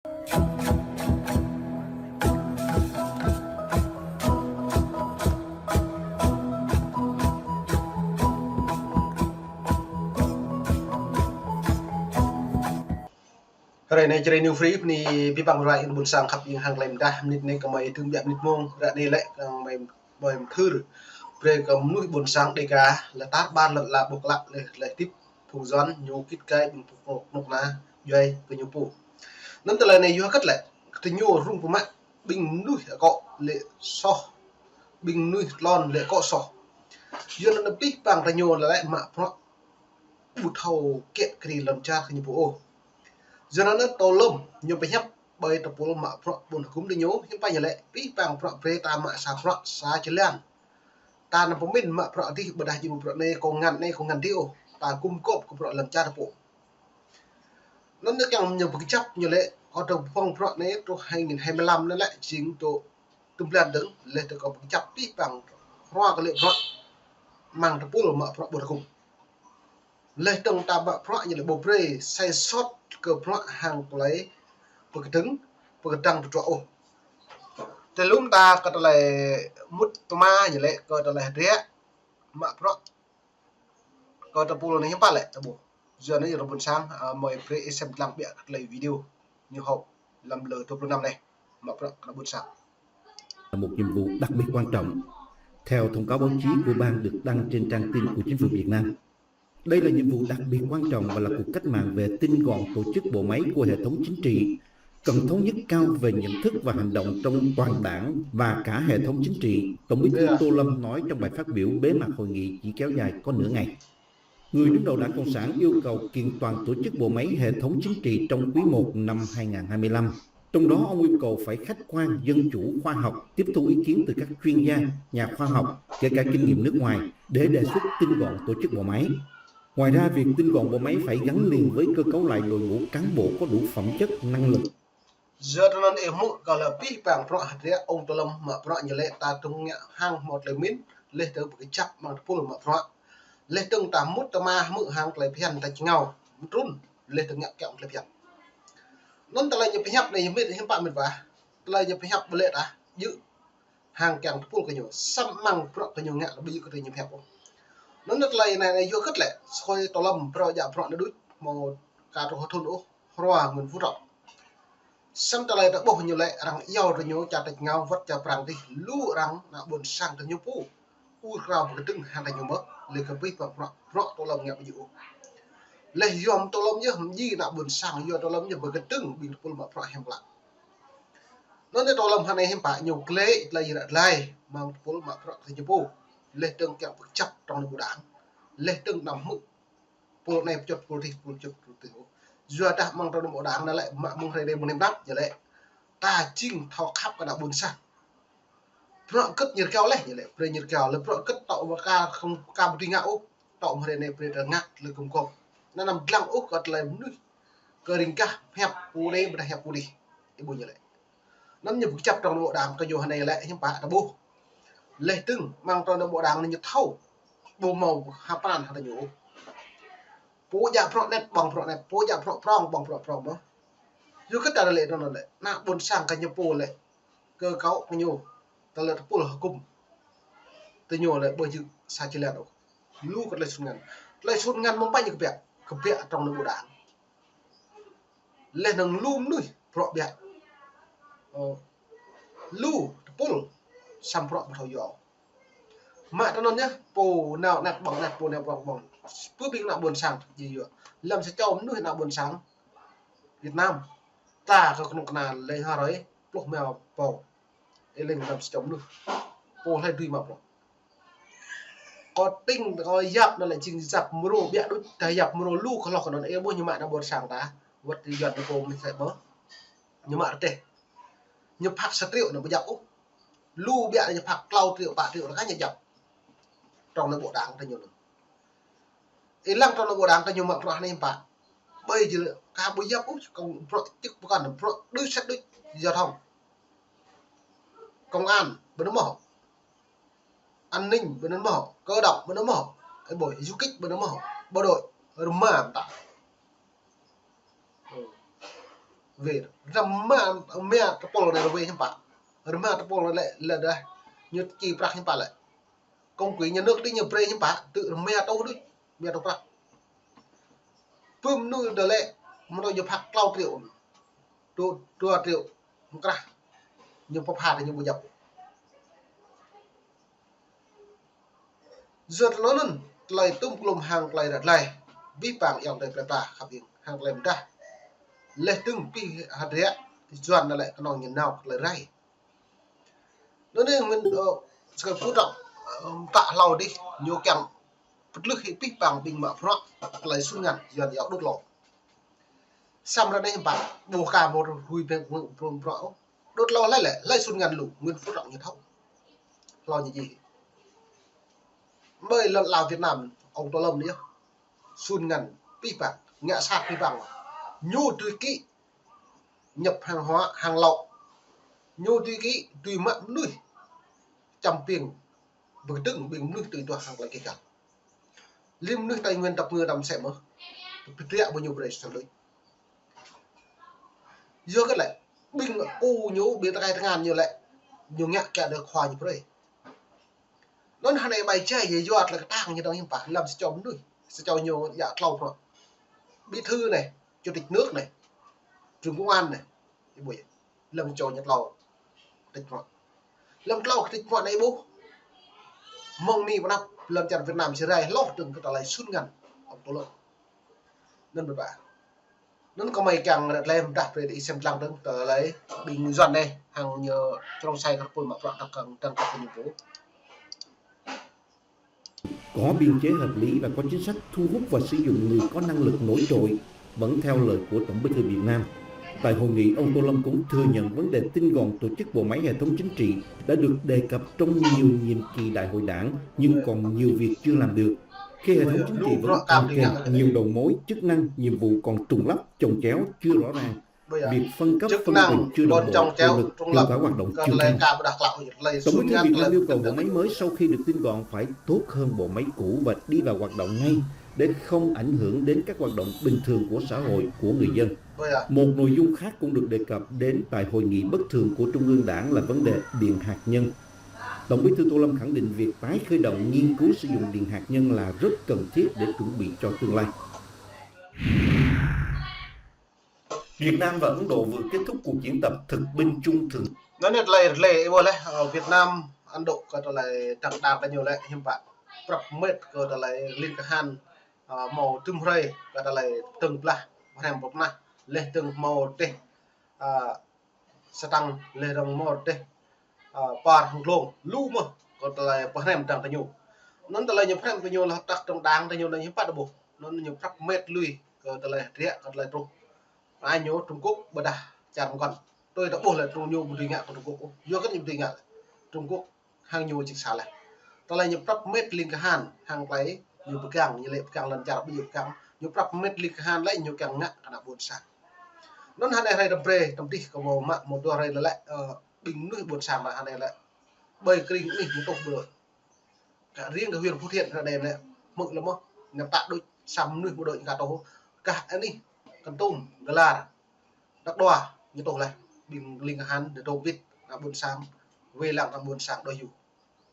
Rồi này chơi new free ni bị bằng lại buồn sang khắp những hàng làm đa nít này có mấy thương biện nít mông ra đây lại mày mày thư về cầm nuôi buồn sang đây cả là tát ban lần là buộc lại tiếp thủ doán nhiều kít cái bình phục nục na dây với nhiều phụ nắm từ lời này vô cất lại thì nhiều rung của mạng bình nuôi cọ lệ so bình nuôi lon lệ cọ sò dương nó biết bằng ra nhiều là lại mà nó bụt hầu kiện cái lần cha cái nhiều phụ giờ nó to lum nhiều bị nhấp bởi tập bộ mà buồn cũng đi nhố nhưng bây giờ lại biết bằng ta mà sa chỉ lên ta là phong minh mà thì bữa đại chịu này còn ngăn tiêu ta cung cấp của lần cha tập bộ nó nước càng nhiều cái chấp như lệ ở trong phong này trong 2025 nó lại chính tổ tung lên đứng lên từ có cái chấp biết bằng hoa cái lượng mang tập bộ mà buồn cùng lên trong ta bạ như là bộ pre sai sót cơ hàng lấy một cái trứng một cái trăng chỗ thì lúc ta có là mút toma như lệ có là rẻ mà có tập bộ này pas lại tập bộ giờ nó giờ buồn sáng mời pre xem làm bịa lấy video như hậu làm lời top năm này mà nó buồn sáng là một nhiệm vụ đặc biệt quan trọng theo thông cáo báo chí của ban được đăng trên trang tin của chính phủ Việt Nam. Đây là nhiệm vụ đặc biệt quan trọng và là cuộc cách mạng về tinh gọn tổ chức bộ máy của hệ thống chính trị, cần thống nhất cao về nhận thức và hành động trong toàn đảng và cả hệ thống chính trị, Tổng Bí thư Tô Lâm nói trong bài phát biểu bế mạc hội nghị chỉ kéo dài có nửa ngày. Người đứng đầu Đảng Cộng sản yêu cầu kiện toàn tổ chức bộ máy hệ thống chính trị trong quý 1 năm 2025. Trong đó, ông yêu cầu phải khách quan, dân chủ, khoa học, tiếp thu ý kiến từ các chuyên gia, nhà khoa học, kể cả kinh nghiệm nước ngoài để đề xuất tinh gọn tổ chức bộ máy. Ngoài ra, việc tinh gọn bộ máy phải gắn liền với cơ cấu lại đội ngũ cán bộ có đủ phẩm chất, năng lực. Giờ nó em muốn gọi là biết bằng ông Tô Lâm mà như lệ ta trong hang một lời miến lên tới một cái chấp bằng phun mà lên từng ta mút ta ma mự hàng lấy phiền ta ngào run lên từng nhạc kẹo lấy phiền nó ta lại nhập nhập này biết hiện bạn mình và lại nhập nhập lệ ta giữ hàng kẹo phun cái nhiều xăm măng cái nhiều ngạn bây giờ có thể nhập nhập không nó nước này vô cất lệ khôi Tô Lâm dạ nó đứt một cả trong thôn ô hoa mình phút rộng xong ta lại đã bỏ nhiều lệ rằng yêu rồi nhớ chặt thạch ngao vắt chặt rằng đi lú rằng là buồn sang từ nhiều phú u rau một cái trứng hàng thành nhiều mất lấy cái bít vào Tô Lâm nghe ví dụ lấy dòm Tô Lâm nhớ gì là buồn sang do Tô Lâm nhớ một cái trứng bị Tô Lâm mà hem lại nó để Tô Lâm hàng này hem phải nhiều lệ là gì lại mà Tô Lâm mà thành nhiều phú lấy trứng kẹo chấp trong bộ đảng lấy trứng nằm mực bộ này chụp bộ chụp từ giờ ta mang trong bộ đảng nó lại mà mong thấy đây một niềm đáp như vậy ta chinh thọ khắp cả đạo buồn sang pro cất nhiệt cao lấy như vậy pre nhiệt cao là pro cất tạo một ca không ca một tiếng ngạo tạo một này pre là ngắt là cùng cùng nó nằm lăng úc gật lại núi cơ đình ca hẹp u đây mà hẹp u đi cái buồn như vậy nó nhập chập trong bộ đảng cái vô này lại nhưng bạn là bu lệ từng mang trong bộ đảng là nhập thâu bộ màu hạt pan hay là nhũ bố già pro net bằng pro net bố già pro prong bằng pro đó dù cái trả lệ nó là nạ buồn sang cái nhập bồ lệ cơ cấu cái nhiều ta là bồ là cùng từ nhiều lại bởi chữ sai chỉ là đâu lu cái lại xuân ngăn mong bay như cái bẹ trong nội bộ đảng lên đường lum nuôi pro bẹ lu bồ sam pro thầu dọ mà cho nó nhá bồ nào nạt bằng nạt bồ nào bằng cứ bị nào buồn sang gì vậy làm sao cho nuôi nào buồn sáng Việt Nam ta có một là lấy hoa đấy lúc mèo bò để lên làm chống được bò hay tùy mập có tinh có dập nó lại chỉnh dập mưa bịa đôi thay dập mưa lu có lọc nó ấy bao nhiêu mạng nó buồn sáng ta vật thì gần nó mình phải bớt nhưng mà tệ nhập hạt sát triệu nó bây giờ lu bịa nhập hạt lau triệu bạ triệu nó khác nhập trong nội bộ đảng ta nhiều nữa ý lăng trong nội bộ đảng ta nhiều mạng rồi nên bạn bây giờ cả bây giờ cũng còn chức còn là đối sách đối giao thông công an bên nó mở an ninh bên nó mở cơ động bên nó mở cái buổi du kích bên nó mở bộ đội rồi mà ta về rama mẹ tập pol này về nhá bạn rama tập pol này là đây như chỉ bạc nhá bạn lại công quỹ nhà nước đi nhiều pre nhá bạn tự mẹ đâu đấy mẹ đâu bạc phum nuôi đời lệ mà tôi nhập hạt lau triệu đua triệu không cả nhiều pháp hạt nhiều bùi dập giật nó luôn lại tung lùm hàng lại đặt lại vi phạm yang đây phải khắp hiện hàng lại ra lệ từng pi hạt rẻ thì doan là lại nó nhìn nào lại ray nó nên mình sẽ phút động tạ lâu đi nhiều kèm vật lực hệ pi bằng bình mở phượng lại xuân ngàn dần dạo đốt lò xong ra đây bạn bù cả một hui bên phượng đốt lò lại xuân ngàn lũ nguyên phút động như thâu lo như gì mới lần Lào Việt Nam ông to lâm nữa xuân ngàn pi bằng ngã sát pi bằng nhu tùy kỹ nhập hàng hóa hàng lậu nhu tùy kỹ tùy mặn nuôi trăm tiền vừa từng bình nuôi tùy tòa hàng lại cái cả lim nuôi tây nguyên tập ngừa đầm sẽ mở tiệm bao nhiêu về xử lý giữa cái lại binh u nhú biến tay ngàn như lại nhiều nhẹ kẹt được hòa như vậy nó hàng này bài chơi gì doạt là cái tang như đó nhưng phải làm sẽ cho nuôi sẽ cho nhiều dạ lâu rồi bí thư này chủ tịch nước này trường công an này cái buổi lâm cho nhật lầu tịch rồi lâm lâu tịch mọi này bố mong ni vào năm lần chặt Việt Nam sẽ ra lót từng cái lại suốt ngàn ông tổ lực nên bởi vậy nó có mấy càng lên đặt về đi xem lăng đứng tới lấy bình dọn đây hàng nhờ trong xe các phôi mặc đặc cần tăng các nhiệm vụ có biên chế hợp lý và có chính sách thu hút và sử dụng người có năng lực nổi trội vẫn theo lời của Tổng Bí thư Việt Nam. Tại hội nghị, ông Tô Lâm cũng thừa nhận vấn đề tinh gọn tổ chức bộ máy hệ thống chính trị đã được đề cập trong nhiều nhiệm kỳ đại hội đảng nhưng còn nhiều việc chưa làm được. Khi hệ thống chính trị vẫn cồng kềnh, nhiều đầu mối, chức năng, nhiệm vụ còn trùng lắp, chồng chéo, chưa rõ ràng. Việc phân cấp, phân quyền chưa đồng bộ, hiệu lực, hiệu quả hoạt động chưa cao. Tổng Bí thư Việt Nam yêu cầu bộ máy mới sau khi được tinh gọn phải tốt hơn bộ máy cũ và đi vào hoạt động ngay để không ảnh hưởng đến các hoạt động bình thường của xã hội, của người dân. Một nội dung khác cũng được đề cập đến tại hội nghị bất thường của Trung ương Đảng là vấn đề điện hạt nhân. Tổng Bí thư Tô Lâm khẳng định việc tái khởi động nghiên cứu sử dụng điện hạt nhân là rất cần thiết để chuẩn bị cho tương lai. Việt Nam và Ấn Độ vừa kết thúc cuộc diễn tập thực binh chung thường. Nó net lệ vô lẽ ở Việt Nam, Ấn Độ có là tặng đạp là nhiều lệ nhưng bạn prop mệt có là liên cả han màu tum rây có là từng là hàng bọc na lên từng màu tê setang lên rong màu tê par lông lu mà có là hàng tặng nhiều nó là nhiều hàng nhiều là tặng trong đáng nhiều là những bạn bộ nó nhiều prop mệt lui có là rẻ có là trung ai nhớ Trung Quốc bữa đã chẳng còn tôi đã buồn là Trung nhiều một ngạ của Trung Quốc do rất nhiều ngạ Trung Quốc hàng nhiều chính xác lại ta lại nhập prop mét linh cái hàn hàng lấy nhiều bức càng như lệ càng lần chào bây giờ càng nhiều prop mét linh cái hàn lại nhiều càng ngạ cả buồn sáng nó hàng này hay đầm pre đầm đi có màu mạng một đôi này là lại bình nuôi buồn sáng mà hàng này lại bơi kinh cũng một tục được cả riêng cái huyền Phú Thiện là đèn này mực lắm không nhập tạ đôi sắm nuôi một đội cả tổ cả anh đi cần tôm gà là đặc đòa như tổ này bình linh hàn để tổ vịt là buồn sáng về làm làm buồn sáng đôi dù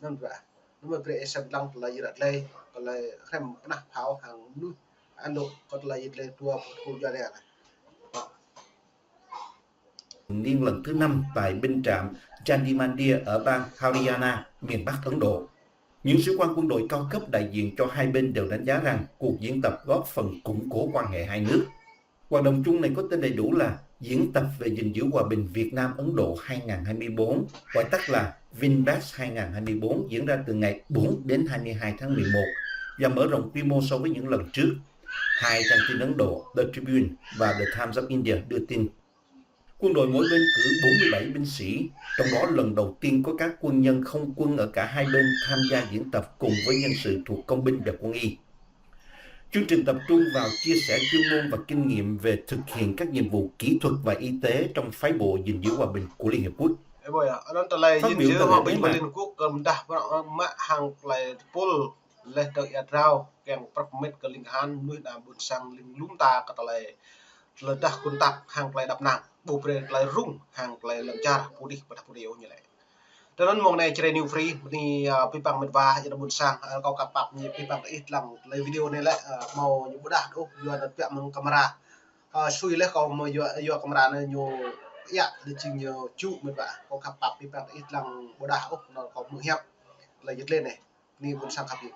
nên vậy nó mà về xem lăng là gì đặt lây còn là xem nè pháo hàng núi Ấn Độ còn là gì lên tua khu gia này niên lần thứ 5 tại binh trạm Chandimandir ở bang Haryana, miền Bắc Ấn Độ. Những sĩ quan quân đội cao cấp đại diện cho hai bên đều đánh giá rằng cuộc diễn tập góp phần củng cố quan hệ hai nước. Hoạt động chung này có tên đầy đủ là Diễn tập về gìn giữ hòa bình Việt Nam-Ấn Độ 2024, gọi tắt là VinBEST 2024, diễn ra từ ngày 4 đến 22 tháng 11 và mở rộng quy mô so với những lần trước. Hai trang tin Ấn Độ, The Tribune và The Times of India đưa tin. Quân đội mỗi bên cử 47 binh sĩ, trong đó lần đầu tiên có các quân nhân không quân ở cả hai bên tham gia diễn tập cùng với nhân sự thuộc công binh và quân y. Chương trình tập trung vào chia sẻ chuyên môn và kinh nghiệm về thực hiện các nhiệm vụ kỹ thuật và y tế trong phái bộ gìn giữ hòa bình của Liên Hiệp Quốc. Phát biểu tại lễ bế mạc, Liên Hợp Quốc cầm đạp vào mạng hàng lại pol lên tới Israel kèm prop mét cái linh hàn nuôi đàm buồn sang linh lúng ta cái lại lần dah kun tap hang play đập nang bu pre play rung hang play lần jar pudi pada pudi như vậy dalam mong này chơi new free ni pipang medva jadi bun sang kau kapap ni pipang it lang play video ni lah mau nyu budak tu jual pihak meng kamera sui lah kau mau jual kamera ni nyu ya di sini cu medva kau kapap pipang it lang budak tu kau menghiap lagi lên này ni bun sang kapit